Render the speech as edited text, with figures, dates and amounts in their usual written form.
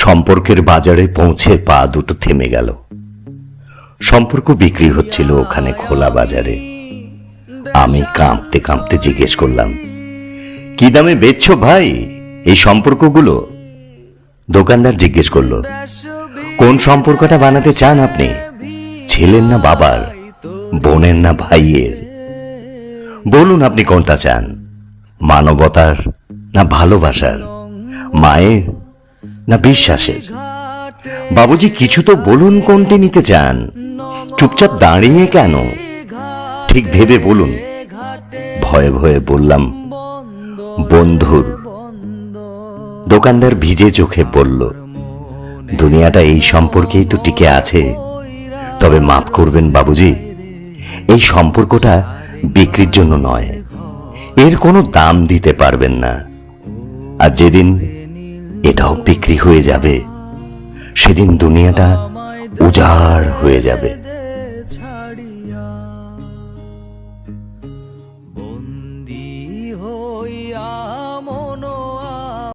সম্পর্কের বাজারে পৌঁছে পা দুটো থেমে গেল। সম্পর্ক বিক্রি হচ্ছিল ওখানে খোলা বাজারে। আমি কাঁপতে কাঁপতে জিজ্ঞেস করলাম, কি দামে বেচছো ভাই এই সম্পর্কগুলো? দোকানদার জিজ্ঞেস করলো, কোন সম্পর্কটা বানাতে চান আপনি? ছেলের না বাবার, বোনের না ভাইয়ের? বলুন আপনি কোনটা চান, মানবতার না ভালোবাসার, মায়ের না বিশ্বাসের? বাবুজি কিছু তো বলুন, কোনটি নিতে চান? চুপচাপ দাঁড়িয়ে কেন? ঠিক ভেবে বলুন। ভয়ে ভয়ে বললাম, বন্ধুর। দোকানদার ভিজে চোখে বলল, দুনিয়াটা এই সম্পর্কেই তো টিকে আছে। তবে মাফ করবেন বাবুজি, এই সম্পর্কটা বিক্রির জন্য নয়। এর কোনো দাম দিতে পারবেন না। আর যেদিন এটাও বিক্রি হয়ে যাবে, সেদিন দুনিয়াটা উজাড় হয়ে যাবে।